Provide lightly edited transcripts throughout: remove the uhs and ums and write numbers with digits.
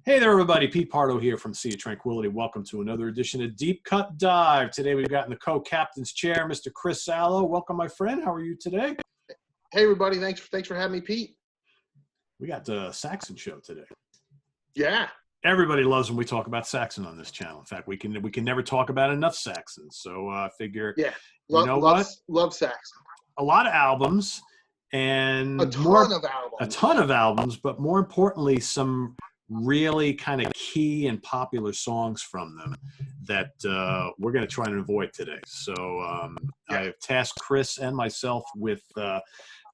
Hey there, everybody. Pete Pardo here from Sea of Tranquility. Welcome to another edition of Deep Cut Dive. Today we've got in the co-captain's chair, Mr. Chris Alo. Welcome, my friend. How are you today? Hey, everybody. Thanks for having me, Pete. We got the Saxon show today. Yeah. Everybody loves when we talk about Saxon on this channel. In fact, we can never talk about enough Saxon. So I figure, Love Saxon. A lot of albums and a ton of albums, but more importantly, some really kind of key and popular songs from them that we're going to try and avoid today. So I have tasked Chris and myself with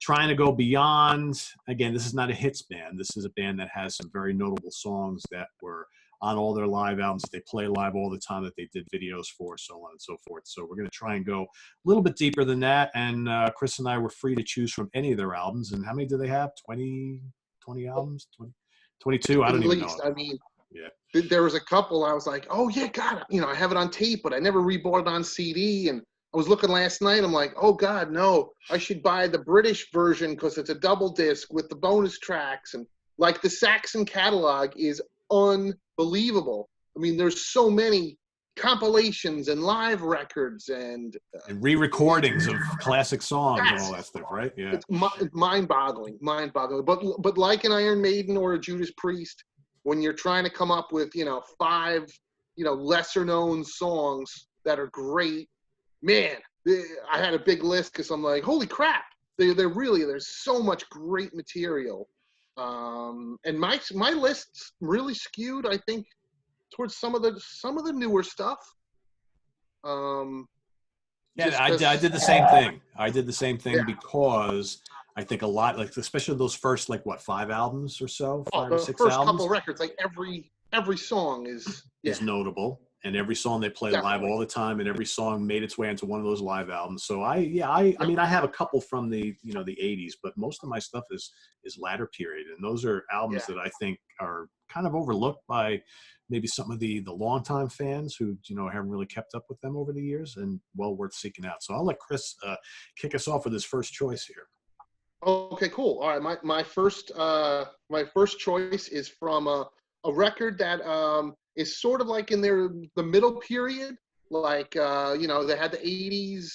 trying to go beyond. Again, this is not a hits band. This is a band that has some very notable songs that were on all their live albums that they play live all the time, that they did videos for, so on and so forth. So we're going to try and go a little bit deeper than that. And Chris and I were free to choose from any of their albums. And how many do they have? 20 albums? 22? I don't even know. I mean, there was a couple I was like, oh, yeah, God, I have it on tape, but I never rebought it on CD. And I was looking last night. I'm like, oh, God, no, I should buy the British version because it's a double disc with the bonus tracks. And like the Saxon catalog is unbelievable. I mean, there's so many compilations and live records and re-recordings of classic songs and all that stuff, right? Yeah, it's mind-boggling. But like an Iron Maiden or a Judas Priest, when you're trying to come up with 5 lesser-known songs that are great, man, I had a big list because I'm like, holy crap, there's so much great material. And my list's really skewed, I think, towards some of the newer stuff. I did the same thing. I did the same thing because I think a lot, like especially those first 5 albums or so, 5 or 6 first albums. Couple records, like every song is notable, and every song they play live all the time, and every song made its way into one of those live albums. So I mean, I have a couple from the the 80s, but most of my stuff is latter period, and those are albums that I think are kind of overlooked by maybe some of the longtime fans who haven't really kept up with them over the years, and well worth seeking out. So I'll let Chris kick us off with his first choice here. Okay, cool. All right, my first choice is from a record that is sort of like in the middle period, like they had the 80s,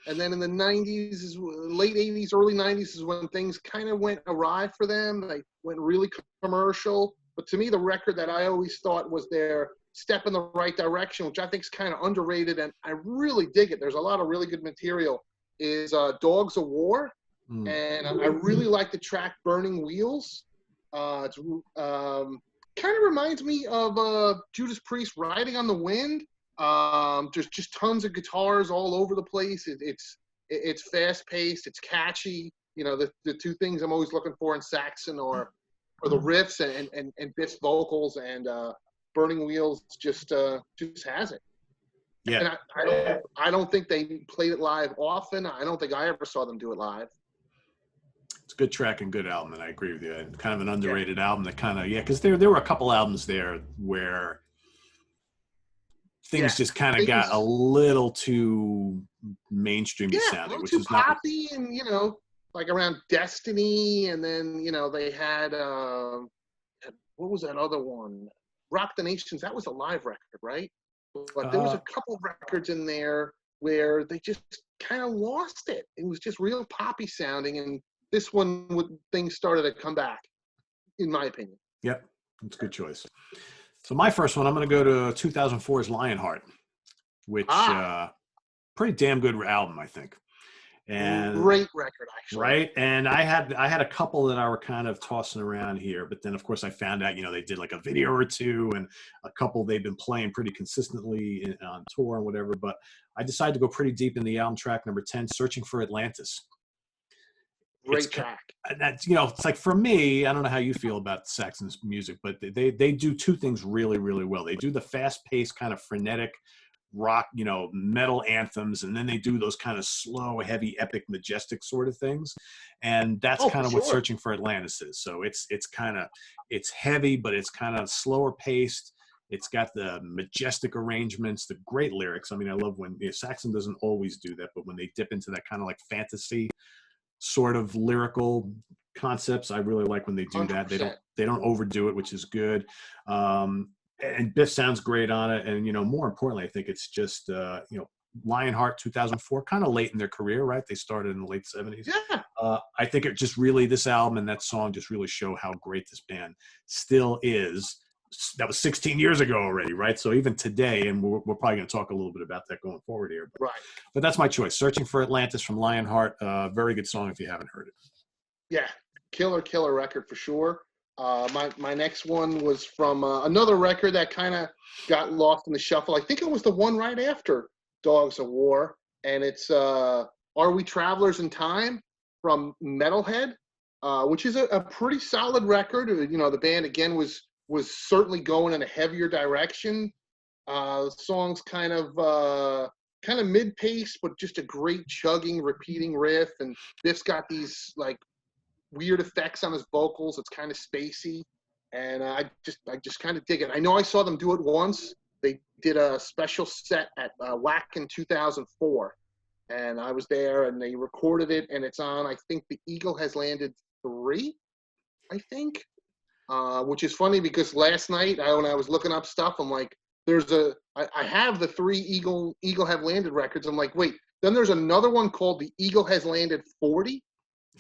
and then in the 90s, late 80s, early 90s is when things kind of went awry for them. They went really commercial. But to me, the record that I always thought was their step in the right direction, which I think is kind of underrated, and I really dig it. There's a lot of really good material, is Dogs of War. And I really like the track Burning Wheels. It's kind of reminds me of Judas Priest, Riding on the Wind. There's just tons of guitars all over the place. It's fast-paced. It's catchy. The 2 things I'm always looking for in Saxon are the riffs and Biff's vocals, and Burning Wheels just has it. Yeah. And I don't think they played it live often. I don't think I ever saw them do it live. It's a good track and good album, and I agree with you. And kind of an underrated album that kind of, because there were a couple albums there where things just kind of got a little too mainstream sounding, which is not poppy, and like around Destiny, and then they had what was that other one? Rock the Nations. That was a live record, right? But there was a couple of records in there where they just kind of lost it. It was just real poppy sounding, and this one, things started to come back, in my opinion. Yep, that's a good choice. So my first one, I'm going to go to 2004's Lionheart, which pretty damn good album, I think. And great record, actually. Right, and I had a couple that I were kind of tossing around here, but then of course I found out they did like a video or two, and a couple they've been playing pretty consistently on tour and whatever. But I decided to go pretty deep in the album track number 10, Searching for Atlantis. Great track. That's it's like, for me, I don't know how you feel about Saxon's music, but they do 2 things really, really well. They do the fast-paced kind of frenetic rock, metal anthems, and then they do those kind of slow, heavy, epic, majestic sort of things, and that's kind of what Searching for Atlantis is. So it's heavy, but it's kind of slower paced. It's got the majestic arrangements, the great lyrics. I mean, I love when Saxon doesn't always do that, but when they dip into that kind of like fantasy sort of lyrical concepts. I really like when they do that. 100%. They don't overdo it, which is good. And Biff sounds great on it. And, more importantly, I think it's just, Lionheart 2004, kind of late in their career, right? They started in the late 70s. Yeah. I think it just really, this album and that song just really show how great this band still is. That was 16 years ago already, right? So even today, and we're probably going to talk a little bit about that going forward here. Right. But that's my choice. Searching for Atlantis from Lionheart. Very good song if you haven't heard it. Yeah, killer record for sure. My next one was from another record that kind of got lost in the shuffle. I think it was the one right after Dogs of War, and it's Are We Travelers in Time from Metalhead, which is a pretty solid record. The band again was certainly going in a heavier direction. The song's kind of mid-pace, but just a great chugging, repeating riff, and Biff's got these like weird effects on his vocals. It's kind of spacey, and I just kind of dig it. I know I saw them do it once. They did a special set at WAC in 2004, and I was there, and they recorded it, and it's on, I think, The Eagle Has Landed 3, I think, which is funny because last night when I was looking up stuff, I'm like, I have the 3 Eagle Have Landed records. I'm like, wait, then there's another one called The Eagle Has Landed 40.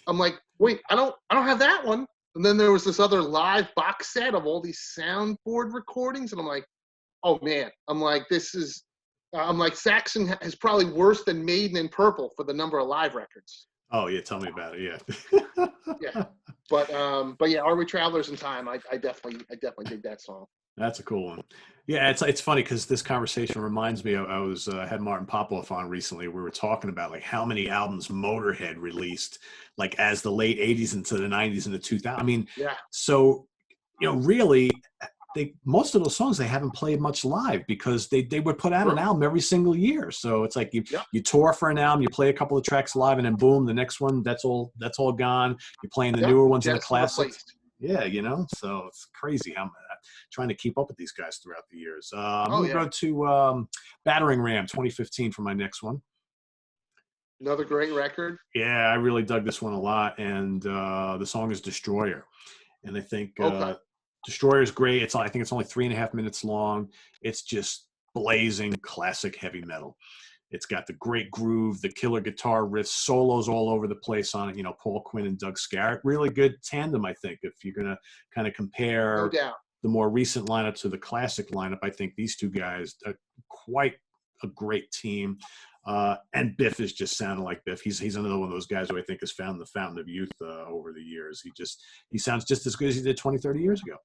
I'm like, wait, I don't have that one. And then there was this other live box set of all these soundboard recordings, and I'm like, oh man, I'm like, Saxon is probably worse than Maiden and Purple for the number of live records. Oh yeah, tell me about it. Yeah. Yeah, but yeah, Are We Travelers in Time? I definitely dig that song. That's a cool one. Yeah, it's funny because this conversation reminds me. I was had Martin Popoff on recently. We were talking about like how many albums Motorhead released, like as the late '80s into the '90s and the 2000s. I mean, yeah. So really, most of those songs they haven't played much live because they would put out an album every single year. So it's like you tour for an album, you play a couple of tracks live, and then boom, the next one that's all gone. You're playing the newer ones and the classics. Yeah, so it's crazy how trying to keep up with these guys throughout the years. I'm going to go to Battering Ram 2015 for my next one. Another great record. Yeah, I really dug this one a lot, and the song is Destroyer. And I think Destroyer is great. I think it's only 3.5 minutes long. It's just blazing classic heavy metal. It's got the great groove, the killer guitar riffs, solos all over the place on it. Paul Quinn and Doug Scarrett. Really good tandem, I think, if you're going to kind of compare the more recent lineup to the classic lineup. I think these two guys are quite a great team. And Biff is just sounding like Biff. He's another one of those guys who I think has found the fountain of youth over the years. He sounds just as good as he did 20, 30 years ago.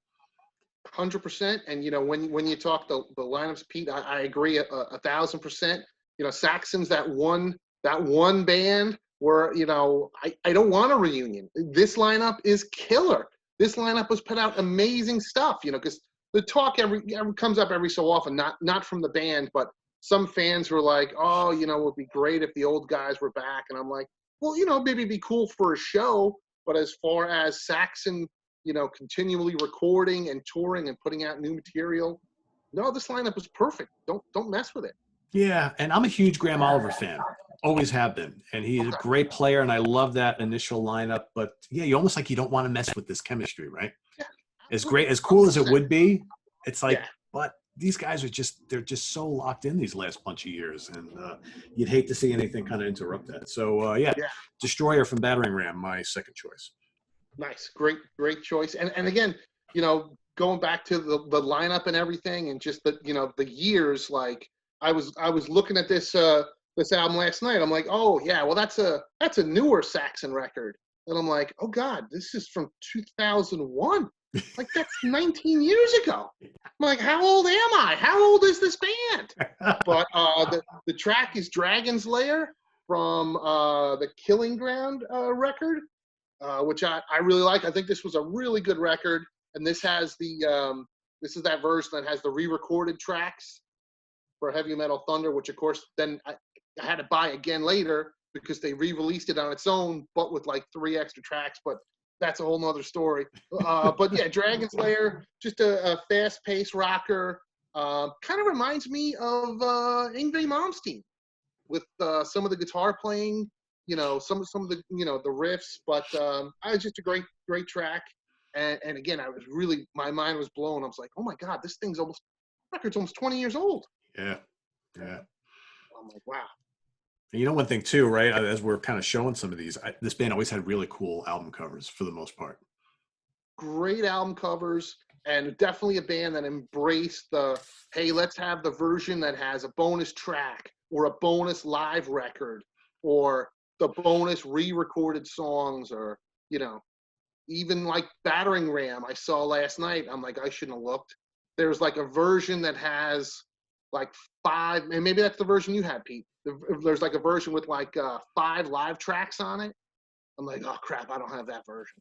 100%. And, when you talk the lineups, Pete, I agree 1,000%. Saxon's that one band where, I don't want a reunion. This lineup is killer. This lineup has put out amazing stuff, because the talk comes up every so often, not from the band, but some fans were like, oh, it would be great if the old guys were back. And I'm like, well, maybe it'd be cool for a show. But as far as Saxon, continually recording and touring and putting out new material, no, this lineup is perfect. Don't mess with it. Yeah, and I'm a huge Graham Oliver fan. Always have been. And he's a great player, and I love that initial lineup. But, yeah, you almost like you don't want to mess with this chemistry, right? Yeah. As cool as it would be, it's like, but these guys they're just so locked in these last bunch of years, and you'd hate to see anything kind of interrupt that. So, Destroyer from Battering Ram, my second choice. Nice. Great choice. And again, going back to the lineup and everything, and just the years, like, I was looking at this album last night. I'm like, oh yeah, well that's a newer Saxon record, and I'm like, oh god, this is from 2001. Like that's 19 years ago. I'm like, how old am I? How old is this band? But the track is Dragon's Lair from the Killing Ground record, which I really like. I think this was a really good record, and this has this is that version that has the re-recorded tracks for Heavy Metal Thunder, which of course then I had to buy again later because they re-released it on its own, but with like 3 extra tracks. But that's a whole nother story. But yeah, Dragon's Lair, just a fast-paced rocker. Kind of reminds me of Yngwie Malmsteen with some of the guitar playing. some of the the riffs, but it's just a great track. And again, my mind was blown. I was like, oh my God, this record's almost 20 years old. Yeah. I'm like, wow. And one thing too, right? As we're kind of showing some of these, this band always had really cool album covers for the most part. Great album covers, and definitely a band that embraced hey, let's have the version that has a bonus track or a bonus live record or the bonus re-recorded songs, or even like Battering Ram I saw last night. I'm like, I shouldn't have looked. There's like a version that has like 5, and maybe that's the version you had, Pete. There's like a version with like 5 live tracks on it. I'm like, oh crap, I don't have that version.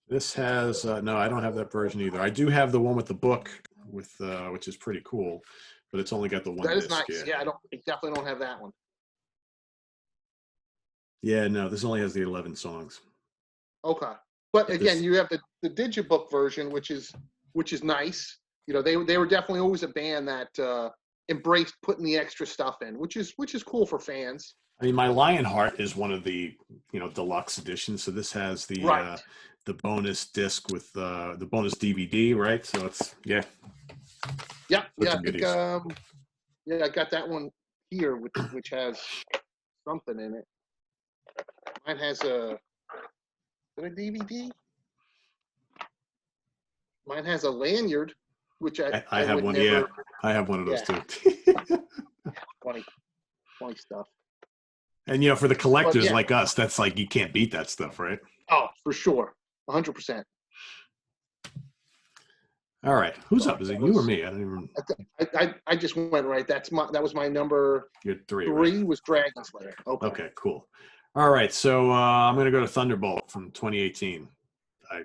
This has no, I don't have that version either. I do have the one with the book with which is pretty cool, but it's only got the one That is disc. nice. Yeah, I definitely don't have that one. Yeah, no, this only has the 11 songs. Okay. But again, you have the digibook version, which is nice. They were definitely always a band that embraced putting the extra stuff in, which is cool for fans. I mean, my Lionheart is one of the deluxe editions. So this has the bonus disc with the bonus DVD, right? So it's yeah. I got that one here, which has something in it. Mine has a DVD. Mine has a lanyard, which I have one. Never, yeah, I have one of those too. funny stuff. And for the collectors like us, that's like you can't beat that stuff, right? Oh, for sure, 100%. All right, who's up? Is it you or me? I don't even. I just went right. That was my number. Your 3. 3 right? was Dragon's Lair. Okay, cool. All right, so I'm going to go to Thunderbolt from 2018. I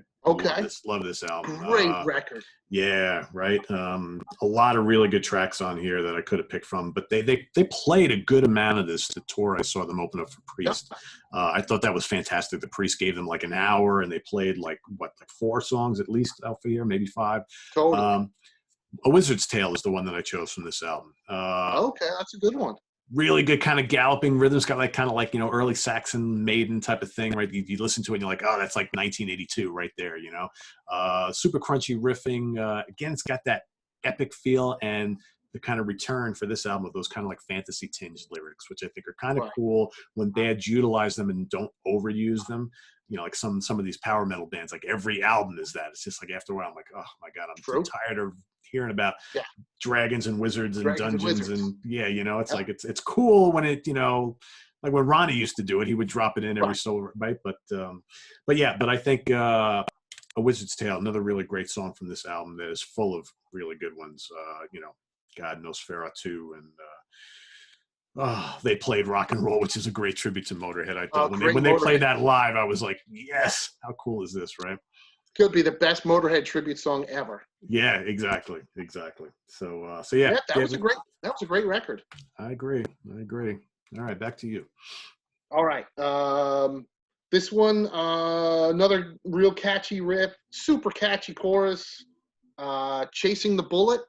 love this album. Great record. Yeah, right. A lot of really good tracks on here that I could have picked from, but they played a good amount of this. The tour I saw them open up for Priest. I thought that was fantastic. The Priest gave them like an hour, and they played like 4 songs at least out for here, maybe 5. Totally. A Wizard's Tale is the one that I chose from this album. Okay, that's a good one. Really good kind of galloping rhythms, got like early Saxon Maiden type of thing, right? You listen to it and you're like, oh, that's like 1982 right there, super crunchy riffing. Again, it's got that epic feel, and the kind of return for this album of those kind of like fantasy tinged lyrics, which I think are kind of cool when bands utilize them and don't overuse them. Like some of these power metal bands, like every album is that. It's just like after a while, I'm like, oh my God, I'm so tired of hearing about dragons and wizards and dungeons and it's like it's cool when it like when Ronnie used to do it, he would drop it in every so right, but I think A Wizard's Tale, another really great song from this album that is full of really good ones. God Nosferatu, and they played Rock and Roll, which is a great tribute to Motorhead. I thought when they played that live, I was like, yes, how cool is this, right? Could be the best Motorhead tribute song ever. Yeah, exactly. So yeah, that was a great record. I agree. All right, back to you. All right, this one, another real catchy riff, super catchy chorus. Chasing the Bullet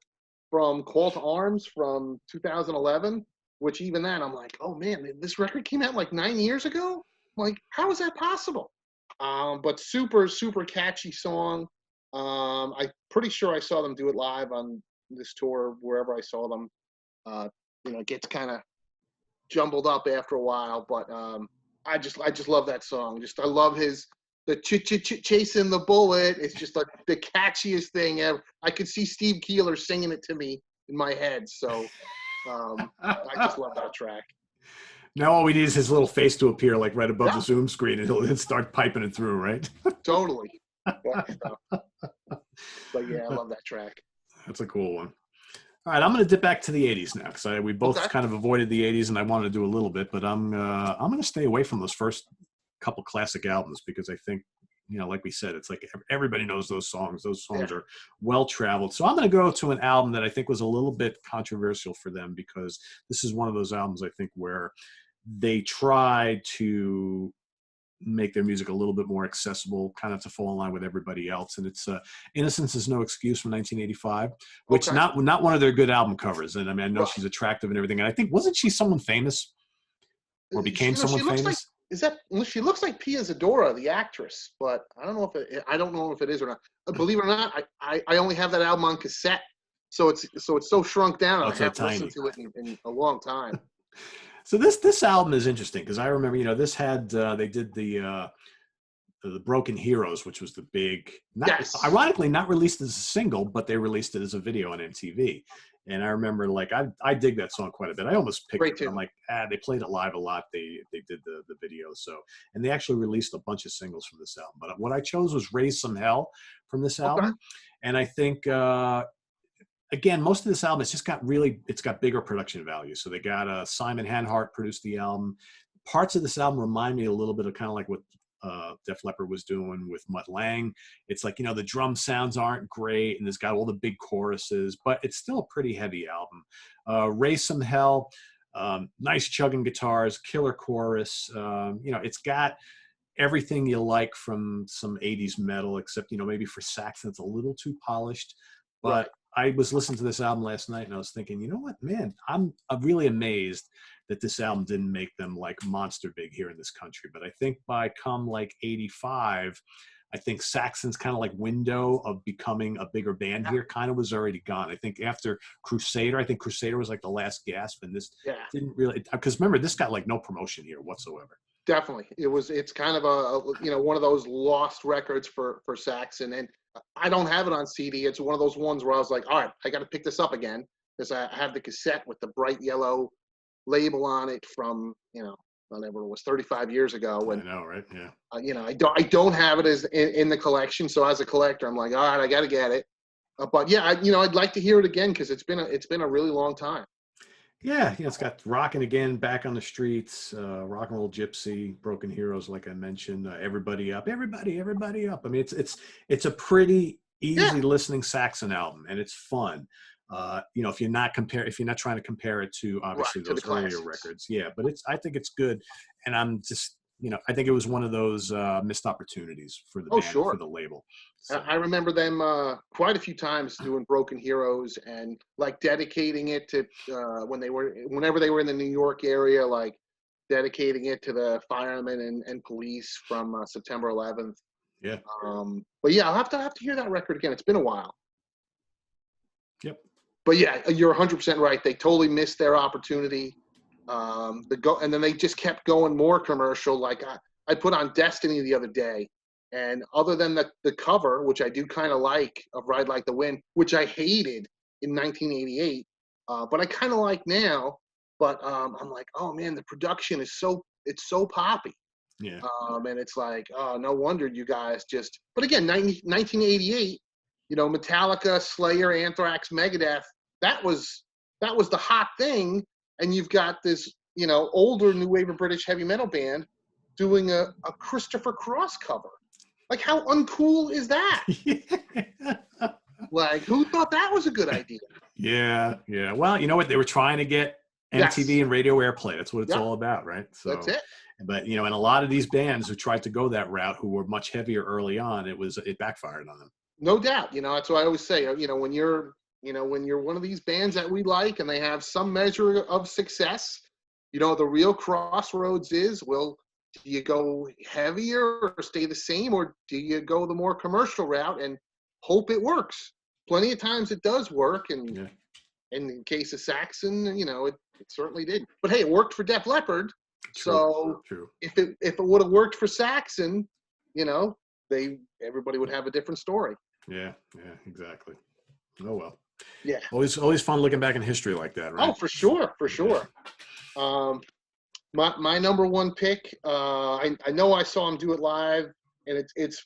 from Call to Arms from 2011. Which even then, I'm like, oh man, this record came out like 9 years ago. I'm like, how is that possible? But super, super catchy song. I'm pretty sure I saw them do it live on this tour, wherever I saw them. It gets kind of jumbled up after a while, but I just love that song. I love the chasing the bullet. It's just like the catchiest thing ever. I could see Steve Keeler singing it to me in my head. So I just love that track. Now all we need is his little face to appear like right above the Zoom screen, and he'll start piping it through, right? Totally. But yeah, I love that track. That's a cool one. All right, I'm going to dip back to the 80s now, because we both kind of avoided the 80s, and I wanted to do a little bit, but I'm going to stay away from those first couple classic albums, because I think, like we said, it's like everybody knows those songs. Those songs are well-traveled. So I'm going to go to an album that I think was a little bit controversial for them, because this is one of those albums, I think, where they tried to make their music a little bit more accessible, kind of to fall in line with everybody else. And it's Innocence Is No Excuse from 1985, which not one of their good album covers. And I mean, I know she's attractive and everything. And I think, wasn't she someone famous or became someone famous? is that she looks like Pia Zadora, the actress, but I don't know if it is or not. Believe it or not, I only have that album on cassette, so it's so shrunk down. Oh, I it's so haven't tiny. listened to it in a long time. So this album is interesting because I remember, this had they did the Broken Heroes, which was the big, ironically not released as a single, but they released it as a video on MTV. And I remember, like, I dig that song quite a bit. I almost picked it. I'm like, they played it live a lot. They did the video. So, and they actually released a bunch of singles from this album. But what I chose was Raise Some Hell from this album. Okay. And I think, again, most of this album, it's got bigger production value. So they got Simon Hanhart produced the album. Parts of this album remind me a little bit of kind of like what Def Leppard was doing with Mutt Lange. It's like, the drum sounds aren't great, and it's got all the big choruses, but it's still a pretty heavy album. Raise Some Hell, nice chugging guitars, killer chorus. It's got everything you like from some 80s metal, except, maybe for Saxon, it's a little too polished. But I was listening to this album last night, and I was thinking, you know what, man, I'm really amazed that this album didn't make them like monster big here in this country. But I think by come like 85, I think Saxon's kind of like window of becoming a bigger band here kind of was already gone. I think after Crusader, Crusader was like the last gasp, and this didn't really, because remember, this got like no promotion here whatsoever. Definitely. It's kind of a one of those lost records for Saxon. And I don't have it on CD. It's one of those ones where I was like, all right, I got to pick this up again, because I have the cassette with the bright yellow label on it from, whenever it was 35 years ago. And, I know, right? Yeah. I don't have it as in the collection. So as a collector, I'm like, all right, I got to get it. But yeah, I'd like to hear it again, because it's been a really long time. Yeah, it's got Rockin' Again, Back on the Streets, Rock and Roll Gypsy, Broken Heroes, like I mentioned, Everybody Up, Everybody Up. I mean, it's a pretty easy listening Saxon album, and it's fun. If you're not trying to compare it to obviously those earlier records, but I think it's good, and I'm just I think it was one of those missed opportunities for the band, for the label. So. I remember them quite a few times doing Broken Heroes and like dedicating it to whenever they were in the New York area, like dedicating it to the firemen and police from September 11th. Yeah. But yeah, I'll have to hear that record again. It's been a while. Yep. But yeah, you're 100% right. They totally missed their opportunity. And then they just kept going more commercial. Like I put on Destiny the other day, and other than the cover, which I do kind of like, of Ride Like the Wind, which I hated in 1988, but I kind of like now. But I'm like, oh man, the production is it's so poppy. Yeah. And it's like, oh, no wonder you guys just. But again, 1988, Metallica, Slayer, Anthrax, Megadeth. That was the hot thing. And you've got this, older new wave of British heavy metal band doing a Christopher Cross cover. Like, how uncool is that? Like, who thought that was a good idea? Yeah. Well, you know what? They were trying to get MTV and radio airplay. That's what it's all about, right? So that's it. But, and a lot of these bands who tried to go that route, who were much heavier early on, it backfired on them. No doubt. That's what I always say. When you're one of these bands that we like and they have some measure of success, the real crossroads is, well, do you go heavier or stay the same, or do you go the more commercial route and hope it works? Plenty of times it does work, and in the case of Saxon, it certainly did. But hey, it worked for Def Leppard. True. If it would have worked for Saxon, everybody would have a different story. Yeah, exactly. Oh well. Yeah. Always fun looking back in history like that, right? Oh, for sure. My number one pick, I know I saw him do it live, and it's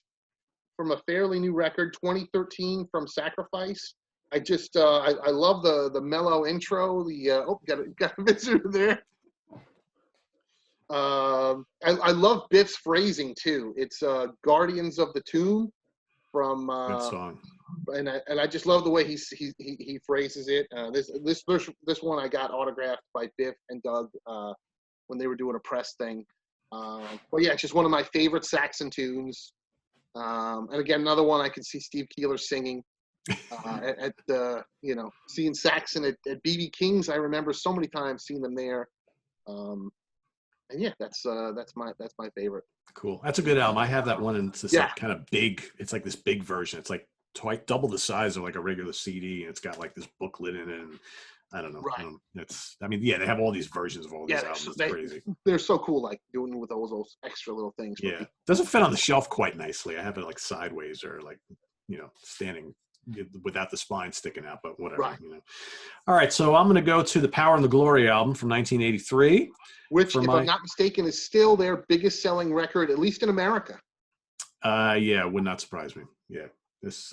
from a fairly new record, 2013, from Sacrifice. I just I love the mellow intro. Got a visitor there. I love Biff's phrasing too. It's Guardians of the Tomb from good song. And I just love the way he phrases it. This one I got autographed by Biff and Doug when they were doing a press thing. But yeah, it's just one of my favorite Saxon tunes. And again, another one I can see Steve Keeler singing at seeing Saxon at BB King's. I remember so many times seeing them there. And yeah, that's my favorite. Cool. That's a good album. I have that one, and it's this Yeah. like kind of big. It's like this big version. It's like twice double the size of like a regular CD, and it's got like this booklet in it. And I don't know. Right. I mean, yeah, they have all these versions of all these Yeah, albums. It's crazy. They're so cool, like doing with those extra little things. Yeah, doesn't fit on the shelf quite nicely. I have it like sideways or like standing without the spine sticking out, but whatever. Right. All right, so I'm going to go to the Power and the Glory album from 1983. Which, if I'm not mistaken, is still their biggest selling record, at least in America. Yeah, would not surprise me. Yeah, this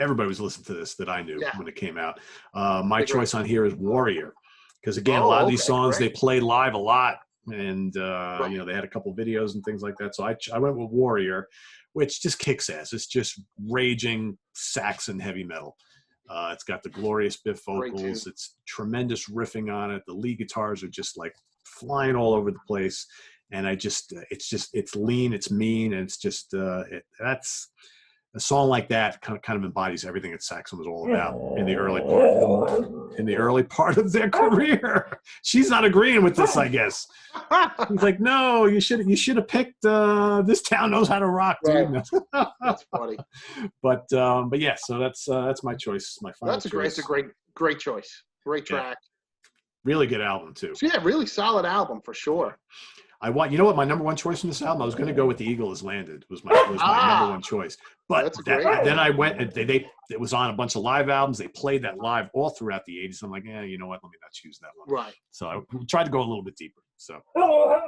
everybody was listening to this that I knew when it came out. My choice on here is Warrior, because again, a lot of these songs they played live a lot, and they had a couple videos and things like that. So I went with Warrior, which just kicks ass. It's just raging Saxon heavy metal. It's got the glorious Biff vocals. It's tremendous riffing on it. The lead guitars are just like flying all over the place. And it's lean, it's mean, and it's just, that's a song like that kind of embodies everything that Saxon was all about in the early part of their career. She's not agreeing with this, I guess. He's like, no, you should have picked This Town Knows How to Rock, dude. Right. That's funny. But yeah, so that's my choice. My final choice. That's a great choice. Great track. Really good album too. So yeah, really solid album for sure. You know what? My number one choice in this album, I was going to go with The Eagle Has Landed. Was my number one choice. But then I went and it was on a bunch of live albums. They played that live all throughout the 80s. I'm like, you know what? Let me not choose that one. Right. So I tried to go a little bit deeper. So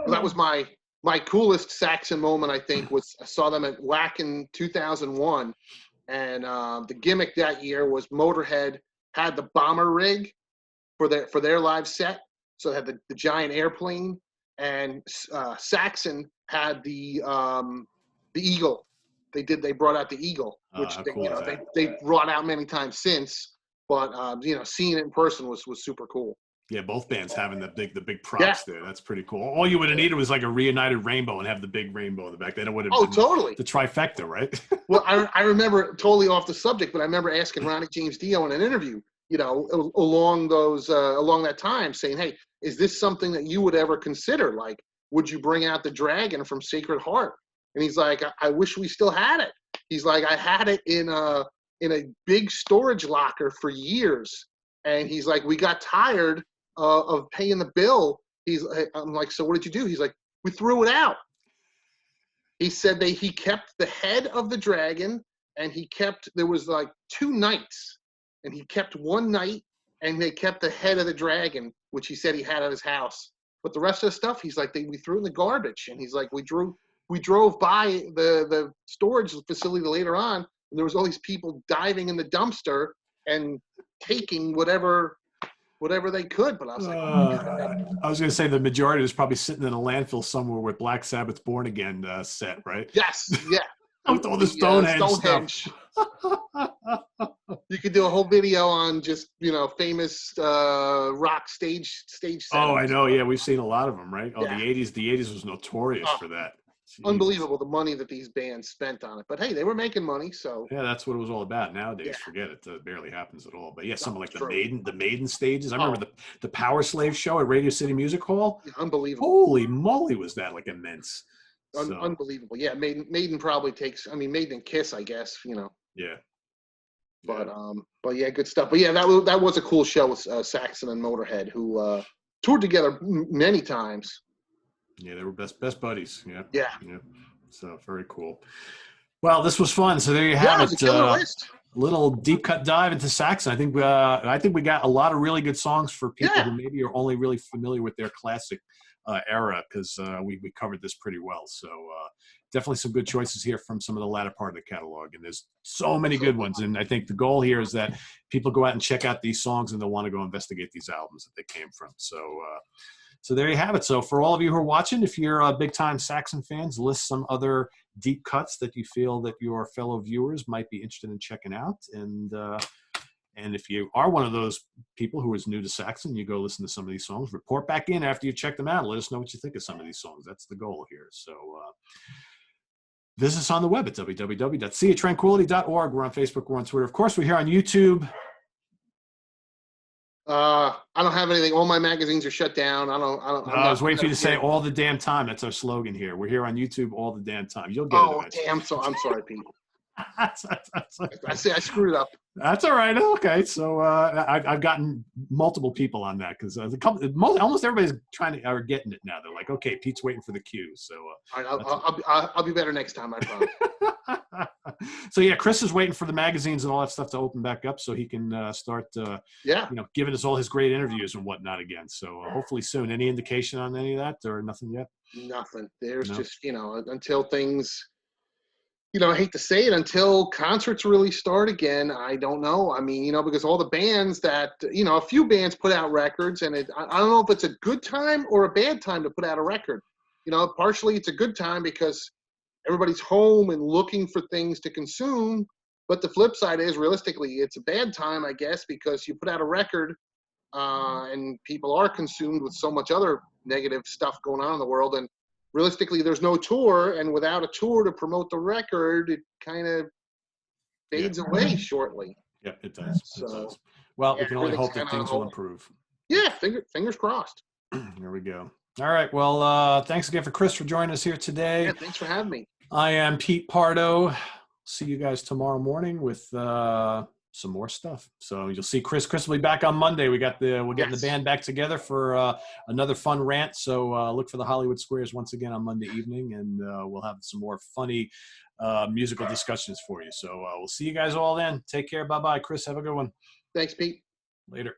that was my coolest Saxon moment. I think was I saw them at WAC in 2001, and the gimmick that year was Motorhead had the bomber rig for their live set. So they had the giant airplane. And Saxon had the Eagle. They brought out the Eagle, which they brought out many times since. But seeing it in person was super cool. Yeah, both bands having the big props there. That's pretty cool. All you would have needed was like a reunited rainbow and have the big rainbow in the back. Then it would have been totally the trifecta, right? Well, I remember, totally off the subject, but I remember asking Ronnie James Dio in an interview, along that time, saying, hey, is this something that you would ever consider? Like, would you bring out the dragon from Sacred Heart? And he's like, I wish we still had it. He's like, I had it in a big storage locker for years. And he's like, we got tired of paying the bill. I'm like, so what did you do? He's like, we threw it out. He said he kept the head of the dragon, and there was like 2 nights, and he kept one night, and they kept the head of the dragon, which he said he had at his house. But the rest of the stuff, he's like, we threw in the garbage. And he's like, we drove by the storage facility later on, and there was all these people diving in the dumpster and taking whatever they could. But I was like, I was going to say the majority was probably sitting in a landfill somewhere with Black Sabbath's Born Again set, right? Yes, yeah. With all the Stonehenge stuff. You could do a whole video on just famous rock stage settings. Oh, I know. Yeah, we've seen a lot of them, right? Oh, yeah. The 80s was notorious for that. Jeez. Unbelievable the money that these bands spent on it. But hey, they were making money, so yeah, that's what it was all about. Nowadays, forget it. It barely happens at all. But yeah, something like the Maiden stages. I remember the Power Slave show at Radio City Music Hall. Yeah, unbelievable. Holy moly, was that like immense. Unbelievable. Yeah, Maiden probably takes, Maiden and Kiss, I guess, Yeah. But yeah, good stuff. But yeah, that was a cool show with Saxon and Motorhead, who toured together many times. Yeah, they were best buddies. Yeah. Yeah. So very cool. Well, this was fun. So there you have it. List. Little deep cut dive into Saxon. I think we got a lot of really good songs for people who maybe are only really familiar with their classic era, because we covered this pretty well. So definitely some good choices here from some of the latter part of the catalog, and there's so many good ones. And I think the goal here is that people go out and check out these songs, and they'll want to go investigate these albums that they came from. So there you have it. So for all of you who are watching, if you're big time Saxon fans, list some other deep cuts that you feel that your fellow viewers might be interested in checking out. And if you are one of those people who is new to Saxon, you go listen to some of these songs, report back in after you check them out. Let us know what you think of some of these songs. That's the goal here. So visit us on the web at www.seatranquility.org. We're on Facebook. We're on Twitter. Of course, we're here on YouTube. I don't have anything. All my magazines are shut down. I'm I not. was waiting for you to say all the damn time. That's our slogan here. We're here on YouTube all the damn time. You'll get it Oh, eventually. damn. So I'm sorry, Pete. That's okay. I say I screwed it up. That's all right. Okay, so I've gotten multiple people on that because almost everybody's are getting it now. They're like, okay, Pete's waiting for the cue. So All right, I'll be better next time, I promise. So yeah, Chris is waiting for the magazines and all that stuff to open back up so he can start, giving us all his great interviews and whatnot again. So hopefully soon. Any indication on any of that or nothing yet? Nothing. There's just until things. I hate to say it, until concerts really start again, I don't know. I mean, because all the bands that, a few bands put out records, and I don't know if it's a good time or a bad time to put out a record. Partially it's a good time because everybody's home and looking for things to consume. But the flip side is, realistically, it's a bad time, I guess, because you put out a record and people are consumed with so much other negative stuff going on in the world. And realistically, there's no tour, and without a tour to promote the record, it kind of fades away shortly. Yeah, it does. It does. Well, we can only hope that things will improve. Yeah, fingers crossed. There we go. All right. Well, thanks again for Chris for joining us here today. Yeah, thanks for having me. I am Pete Pardo. See you guys tomorrow morning with some more stuff. So you'll see Chris. Chris will be back on Monday. We're getting the band back together for another fun rant. So look for the Hollywood Squares once again on Monday evening, and we'll have some more funny musical discussions for you. So we'll see you guys all then. Take care. Bye-bye. Chris, have a good one. Thanks, Pete. Later.